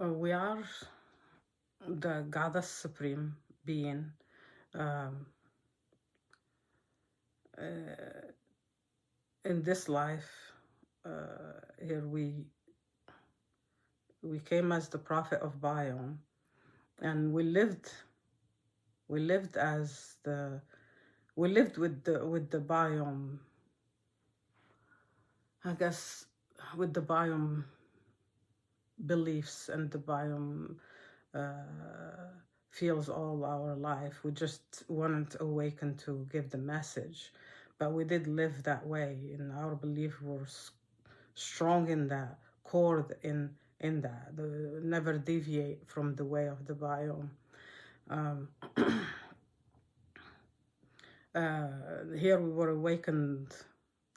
We are the Goddess Supreme Being. Um, in this life, here we came as the prophet of Byomme, and we lived as the we lived with the biome, I guess, with the biome beliefs and the biome feels all our life. We just wanted to awaken to give the message, but we did live that way, and our belief was strong in that, core in that, never deviate from the way of the biome. Um, Here we were awakened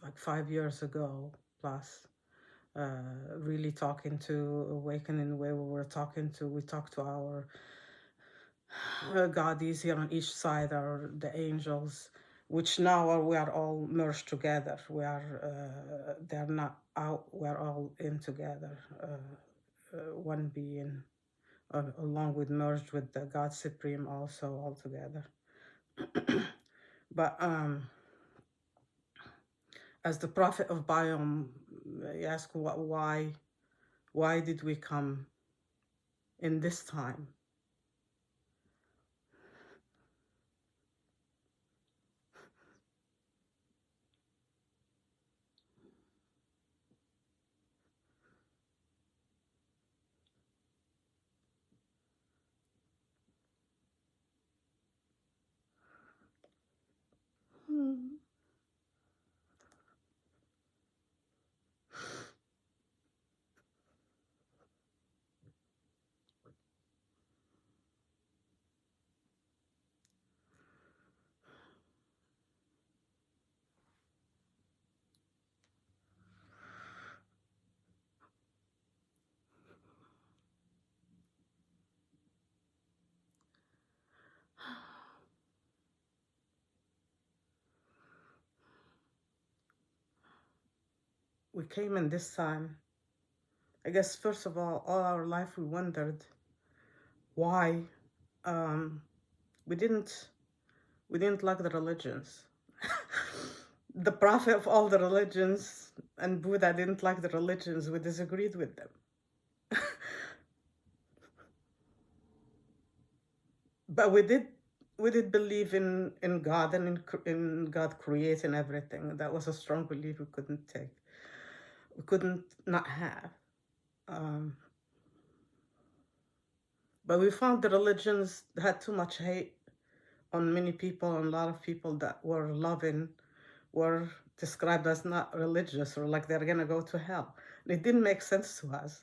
like 5 years ago plus. Really talking to awakening the way we talked to our Gaudis here on each side are the angels, which now we are all merged together. We are they're not out. We're all in together, one being, along with merged with the God Supreme, also all together. But as the prophet of Byomme, I ask why did we come in this time? We came in this time. I guess first of all our life we wondered why we didn't like the religions. The prophet of all the religions and Buddha didn't like the religions. We disagreed with them. But we did believe in God and in God creating everything. That was a strong belief we couldn't take. We couldn't not have. But we found the religions had too much hate on many people, and a lot of people that were loving were described as not religious or like they're gonna go to hell. It didn't make sense to us.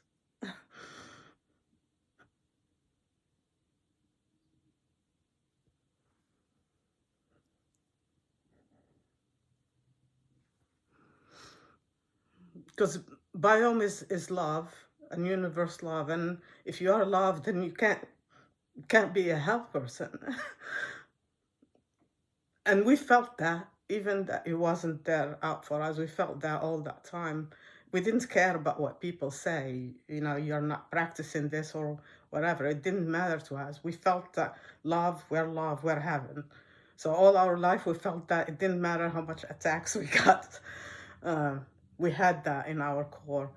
Because biome is love and universe love, and if you are love, then you can't be a hell person. And we felt that, even that it wasn't there out for us, we felt that all that time. We didn't care about what people say, you're not practicing this or whatever. It didn't matter to us. We felt that love, we're heaven. So all our life we felt that it didn't matter how much attacks we got. uh, we had that in our core.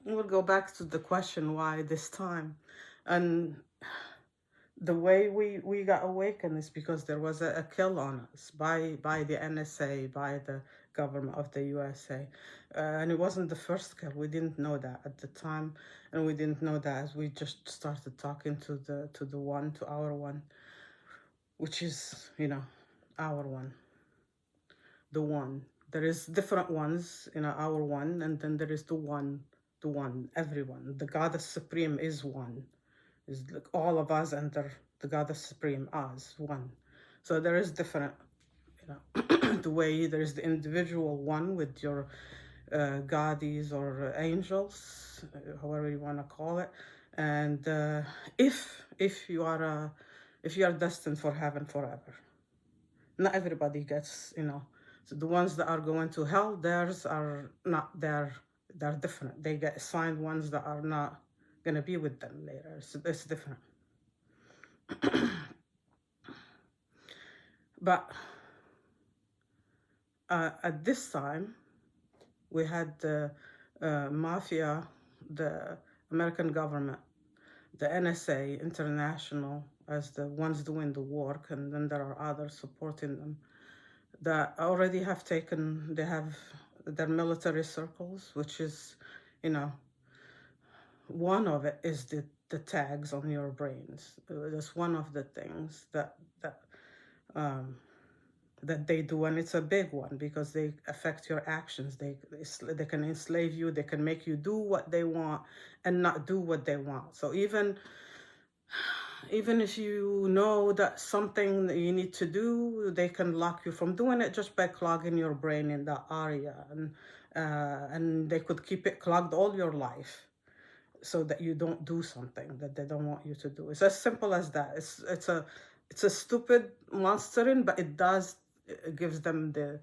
We'll go back to the question, why this time? And the way we got awakened is because there was a kill on us by the NSA, by the government of the USA. And it wasn't the first kill. We didn't know that at the time, and we didn't know that as we just started talking to our one, which is, our one, the one. There is different ones, our one, and then there is the one, everyone. The Goddess Supreme is one. Is like all of us under the Goddess Supreme as one. So there is different, the way there is the individual one with your goddies or angels, however you want to call it. And if you are destined for heaven forever, not everybody gets, so the ones that are going to hell, theirs are not there. They're different. They get assigned ones that are not gonna be with them later. It's different. But at this time, we had the Mafia, the American government, the NSA, international, as the ones doing the work, and then there are others supporting them that already have taken, they have their military circles, which is, one of it is the tags on your brains. That's one of the things um, that they do, and it's a big one because they affect your actions. They can enslave you. They can make you do what they want and not do what they want. So even if you know that something that you need to do, they can lock you from doing it just by clogging your brain in that area, and they could keep it clogged all your life, so that you don't do something that they don't want you to do. It's as simple as that. It's a stupid monstering, but it gives them the,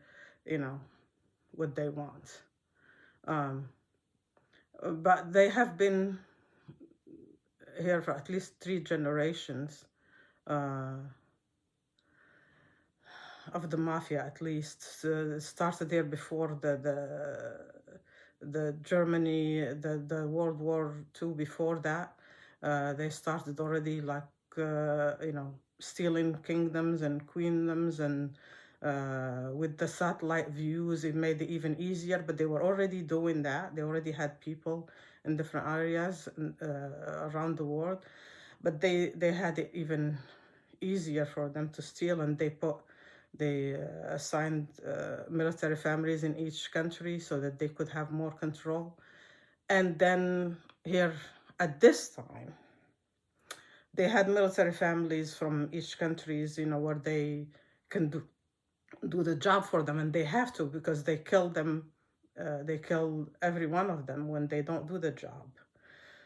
what they want. But they have been here for at least 3 generations of the Mafia, at least. Started here before the Germany, the World War II. Before that, they started already, like, stealing kingdoms and queendoms, and with the satellite views, it made it even easier. But they were already doing that. They already had people in different areas around the world, but they had it even easier for them to steal, and they assigned military families in each country so that they could have more control. And then here at this time, they had military families from each countries, where they can do the job for them, and they have to, because they kill them. They kill every one of them when they don't do the job.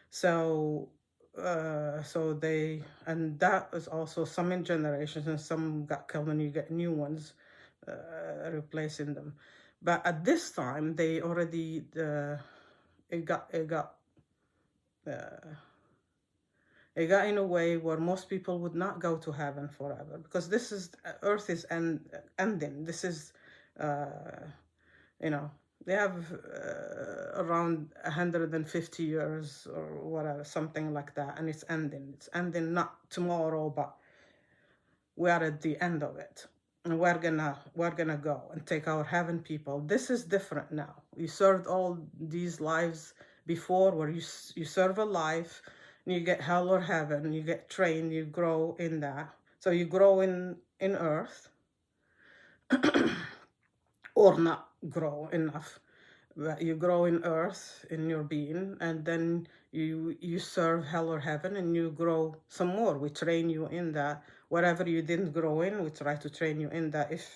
So and that was also some in generations, and some got killed, and you get new ones replacing them. But at this time, they already it got in a way where most people would not go to heaven forever, because this is Earth is ending. This is they have around 150 years or whatever, something like that, and it's ending not tomorrow, but we are at the end of it, and we're gonna go and take our heaven people. This is different now. You served all these lives before, where you serve a life, and you get hell or heaven. You get trained, you grow in that. So you grow in Earth, or not grow enough. You grow in Earth in your being, and then you serve hell or heaven, and you grow some more. We train you in that. Whatever you didn't grow in, we try to train you in that. If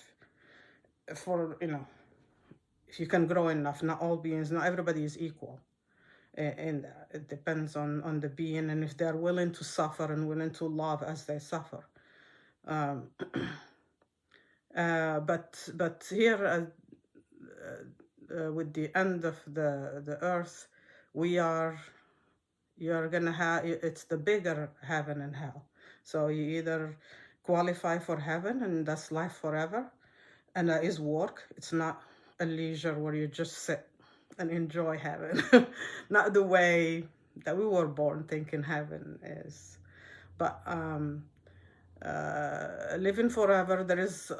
you can grow enough. Not all beings, not everybody is equal in that. It depends on the being, and if they're willing to suffer and willing to love as they suffer. But here, with the end of the Earth, you're gonna have, it's the bigger heaven and hell. So you either qualify for heaven, and that's life forever, and that is work. It's not a leisure where you just sit and enjoy heaven. Not the way that we were born thinking heaven is. But living forever, there is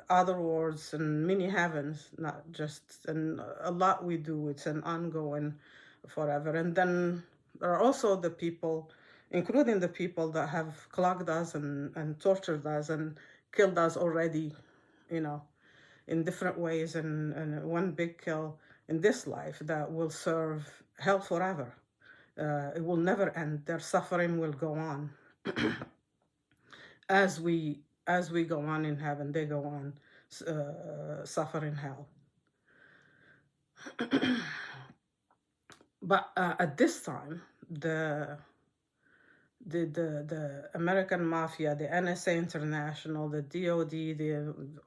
other worlds and many heavens, not just, and a lot we do, it's an ongoing forever. And then there are also the people, including the people that have clogged us and tortured us and killed us already, in different ways, and one big kill in this life that will serve hell forever. It will never end. Their suffering will go on. as we go on in heaven, they go on suffering hell. But at this time, the American Mafia, the NSA International, the DOD,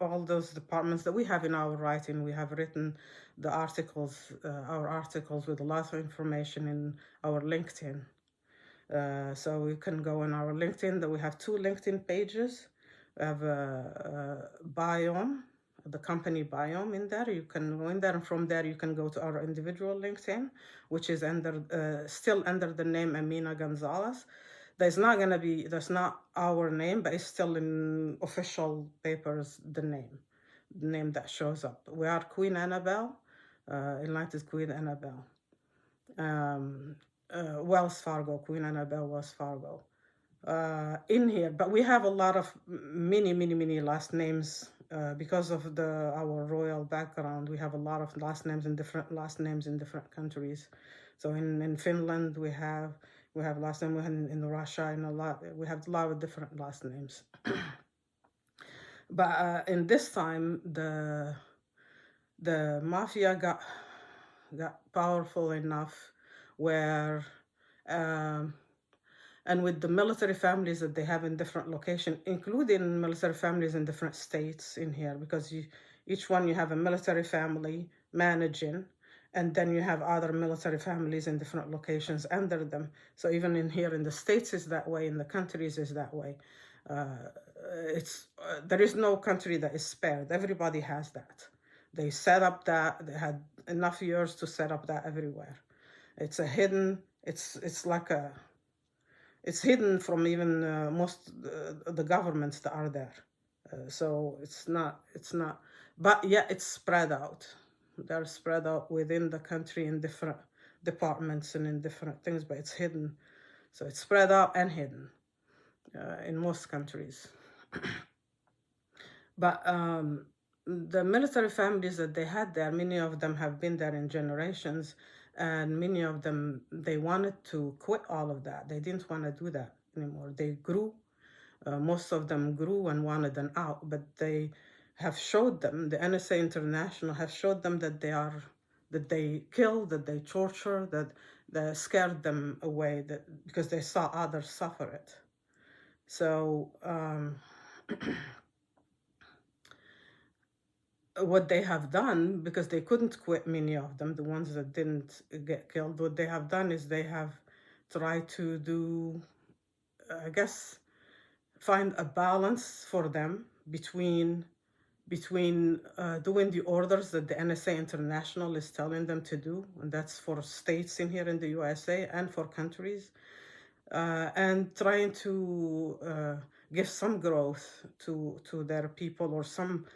all those departments that we have in our writing, we have written the articles, our articles with a lot of information in our LinkedIn. So you can go on our LinkedIn. That we have 2 LinkedIn pages. We have Byomme, the company Byomme in there. You can go in there, and from there you can go to our individual LinkedIn, which is under still under the name Amina Gonzalez. There's not our name, but it's still in official papers the name that shows up. We are Queen Annabelle, United Queen Annabelle. Wells Fargo, Queen Annabelle Wells Fargo. In here, but we have a lot of many last names because of our royal background. We have a lot of last names in different countries. So in Finland we have last name, in Russia, we have a lot of different last names. But in this time, the mafia got powerful enough where and with the military families that they have in different locations, including military families in different states in here, because each one you have a military family managing, and then you have other military families in different locations under them. So even in here in the states is that way, in the countries is that way. There is no country that is spared. Everybody has that. They set up that. They had enough years to set up that everywhere. It's a hidden. It's like a. It's hidden from even most the governments that are there. So it's not, but yeah, it's spread out. They're spread out within the country in different departments and in different things, but it's hidden. So it's spread out and hidden in most countries. But the military families that they had there, many of them have been there in generations, and many of them, they wanted to quit all of that. They didn't want to do that anymore. They grew. Most of them grew and wanted an out, but they have showed them, the NSA International have showed them that they kill, that they torture, that they scared them away, because they saw others suffer it. So what they have done, because they couldn't quit, many of them, the ones that didn't get killed, what they have done is they have tried to do, I guess, find a balance for them between doing the orders that the NSA International is telling them to do, and that's for states in here in the USA and for countries, and trying to give some growth to their people, or some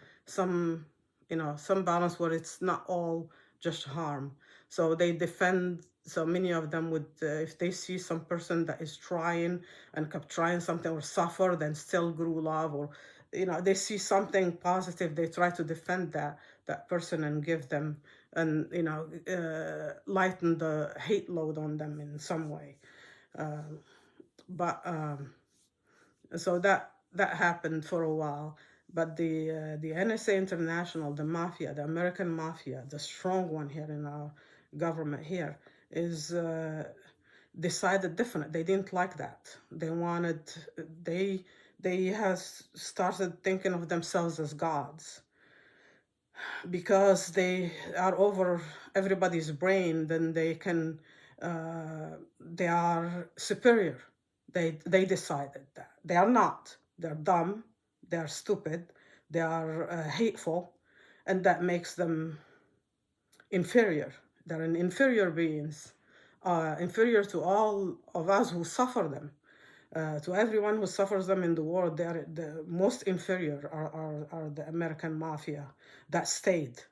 balance where it's not all just harm. So they defend. So many of them would, if they see some person that is trying and kept trying something, or suffer, then still grew love, or they see something positive, they try to defend that person and give them, and lighten the hate load on them in some way. So that happened for a while. But the NSA International, the mafia, the American mafia, the strong one here in our government here, is decided different. They didn't like that. They has started thinking of themselves as gods, because they are over everybody's brain. Then they can, they are superior. They decided that they are not. They're dumb. They are stupid. They are hateful, and that makes them inferior. They're an inferior beings, inferior to all of us who suffer them. To everyone who suffers them in the world, they are the most inferior. Are the American mafia that stayed.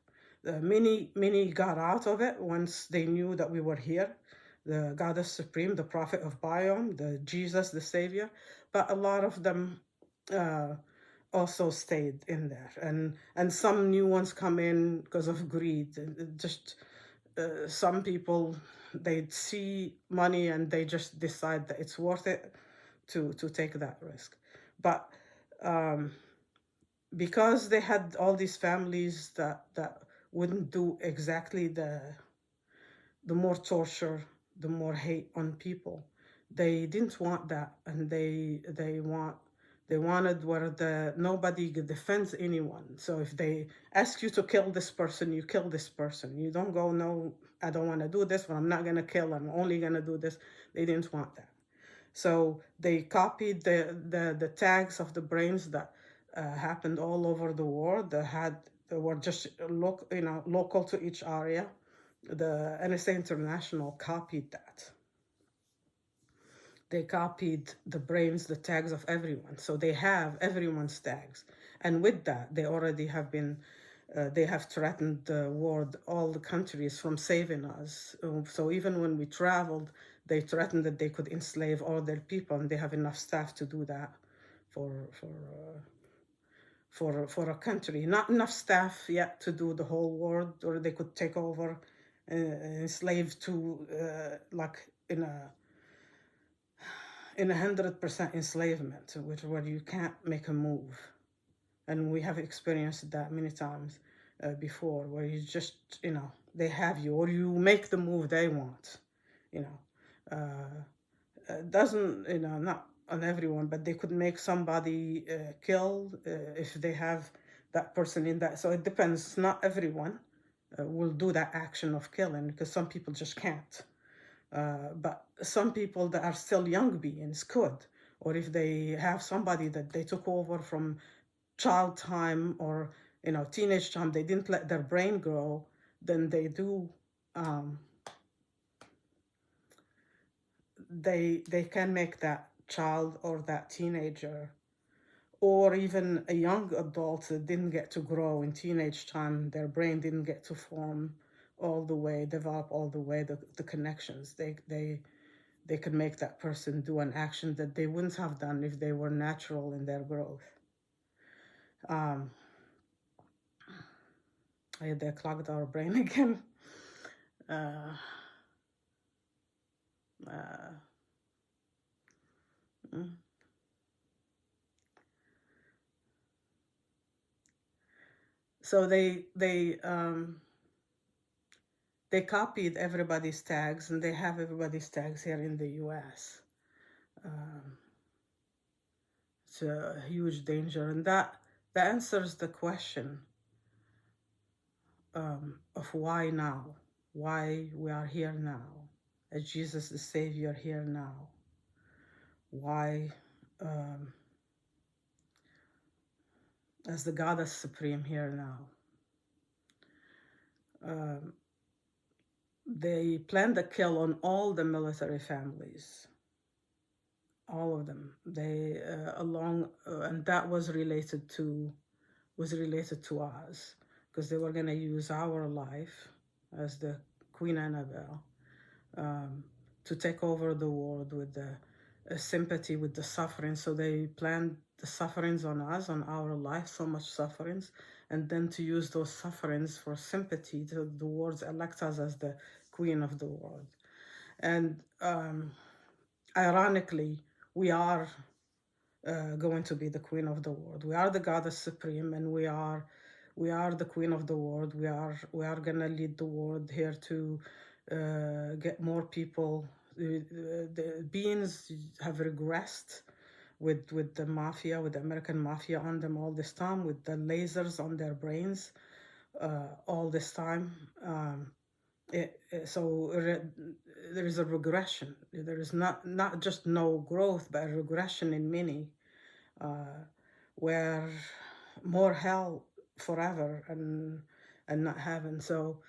Many got out of it once they knew that we were here. The Goddess Supreme, the Prophet of Byomme, the Jesus, the Savior, but a lot of them also stayed in there, and some new ones come in because of greed. Just some people, they see money and they just decide that it's worth it to take that risk. But because they had all these families that wouldn't do exactly the more torture, the more hate on people. They didn't want that, and they wanted where nobody defends anyone. So if they ask you to kill this person, you kill this person. You don't go, no, I don't want to do this, but I'm not gonna kill. I'm only gonna do this. They didn't want that. So they copied the tags of the brains that happened all over the world. They were just local to each area. The NSA International copied that. They copied the brains, the tags of everyone. So they have everyone's tags. And with that, they already have been, they have threatened the world, all the countries from saving us. So even when we traveled, they threatened that they could enslave all their people, and they have enough staff to do that for a country. Not enough staff yet to do the whole world, or they could take over, enslave to like in a 100% enslavement, where you can't make a move. And we have experienced that many times before, where you just, they have you, or you make the move they want, doesn't, not on everyone, but they could make somebody killed if they have that person in that. So it depends. Not everyone will do that action of killing, because some people just can't. But some people that are still young beings could, or if they have somebody that they took over from child time, or teenage time, they didn't let their brain grow, then they do, they can make that child or that teenager, or even a young adult that didn't get to grow in teenage time, their brain didn't get to form all the way, develop all the way, the connections. They could make that person do an action that they wouldn't have done if they were natural in their growth. They clogged our brain again. So they copied everybody's tags, and they have everybody's tags here in the US. It's a huge danger, and that answers the question of why now, why we are here now, as Jesus the Savior here now, why as the Goddess Supreme here now. They planned a kill on all the military families, all of them. They and that was related to us, because they were going to use our life as the Queen Annabelle to take over the world with the sympathy with the suffering. So they planned the sufferings on us, on our life, so much sufferings, and then to use those sufferings for sympathy to the world, elect us as the Queen of the world. And ironically, we are going to be the Queen of the world. We are the Goddess Supreme, and we are the Queen of the world. We are gonna lead the world here to get more people. The beings have regressed with the mafia, with the American mafia on them all this time, with the lasers on their brains all this time. So there is a regression. There is not just no growth, but a regression in many, where more hell forever and not heaven. So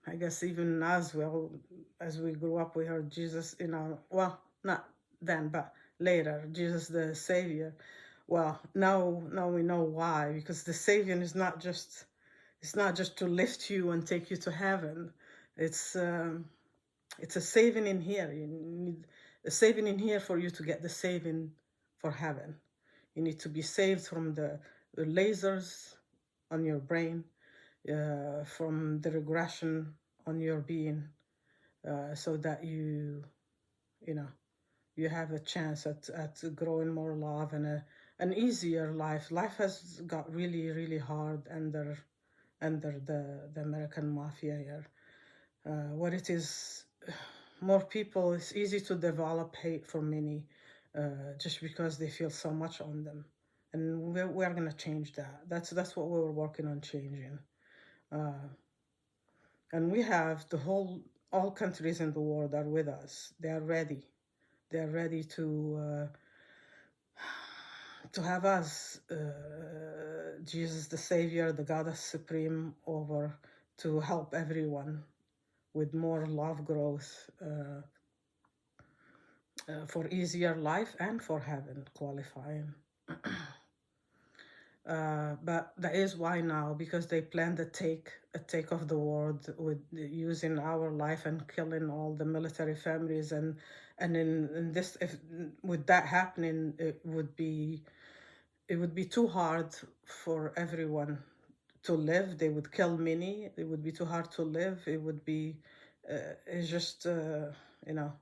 I guess even as well as we grew up, we heard Jesus, well, not then, but later, Jesus the Savior. Well, now we know why, because the Savior is not just, it's not just to lift you and take you to heaven. It's a saving in here. You need a saving in here for you to get the saving for heaven. You need to be saved from the lasers on your brain, from the regression on your being, so that you have a chance at growing more love and an easier life. Life has got really, really hard under under the American Mafia here. What it is, more people, it's easy to develop hate for many just because they feel so much on them. And we're going to change that. That's what we're working on changing. And we have all countries in the world are with us. They are ready. They are ready to have us, Jesus the Savior, the Goddess Supreme, over to help everyone with more love growth for easier life and for heaven qualifying. But that is why now, because they plan a take of the world with using our life and killing all the military families, and in this, if with that happening, it would be too hard for everyone to live. They would kill many. It would be too hard to live. It would be it's just you know,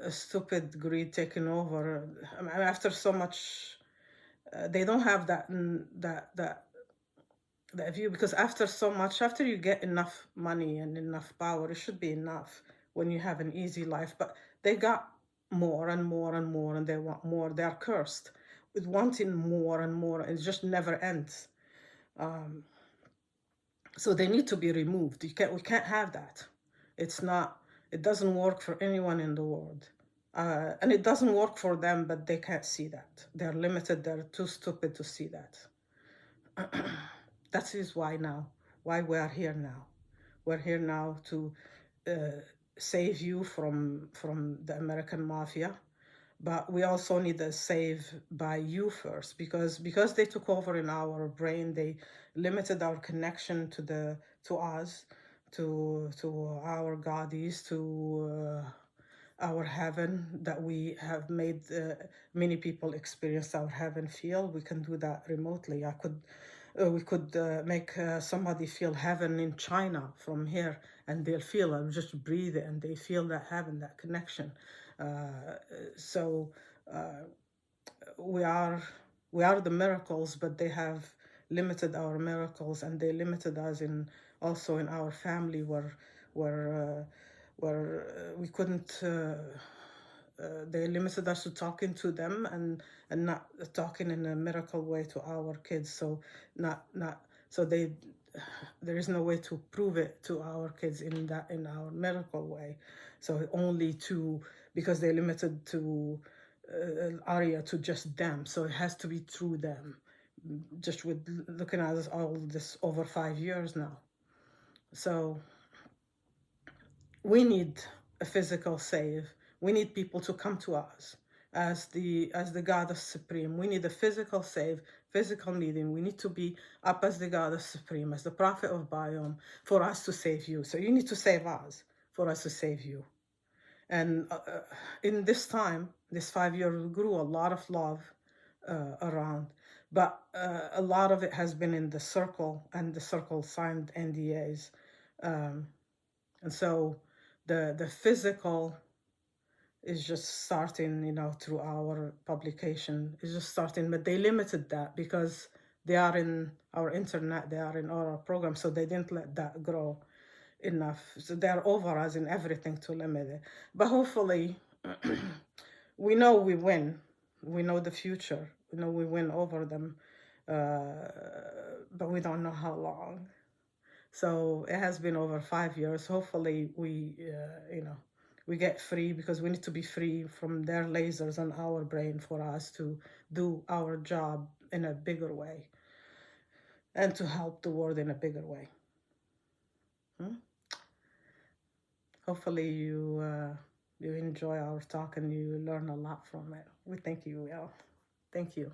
a stupid greed taking over. I mean, after so much, they don't have that view, because after so much, after you get enough money and enough power, it should be enough when you have an easy life. But they got more and more and more, and they want more. They are cursed with wanting more and more. It just never ends. So they need to be removed. We can't have that. It doesn't work for anyone in the world. And it doesn't work for them, but they can't see that. They're limited. They're too stupid to see that. That is why we are here now. We're here now to save you from the American Mafia. But we also need a save by you first, because they took over in our brain. They limited our connection to us, to our goddess, to our heaven, that we have made many people experience our heaven feel. We can do that remotely. We could make somebody feel heaven in China from here, and they'll feel it, just breathe it, and they feel that heaven, that connection. So we are the miracles, but they have limited our miracles, and they limited us also in our family, where we couldn't. They limited us to talking to them, and not talking in a miracle way to our kids. So there is no way to prove it to our kids in our miracle way. So only because they're limited to area to just them. So it has to be through them. Just with looking at all this over 5 years now. So we need a physical save. We need people to come to us as the Goddess Supreme. We need a physical save, physical meeting. We need to be up as the Goddess Supreme, as the Prophet of Byomme, for us to save you. So you need to save us for us to save you. And in this time, this 5 years, we grew a lot of love around. But a lot of it has been in the circle, and the circle signed NDAs. And so the physical is just starting, through our publication. It's just starting, but they limited that because they are in our internet, they are in our program, so they didn't let that grow enough. So they're over us in everything to limit it. But hopefully, we know we win. We know the future. We know we win over them, but we don't know how long. So it has been over 5 years. Hopefully we get free, because we need to be free from their lasers on our brain for us to do our job in a bigger way and to help the world in a bigger way. Hopefully you enjoy our talk and you learn a lot from it. We thank you, Will. Thank you.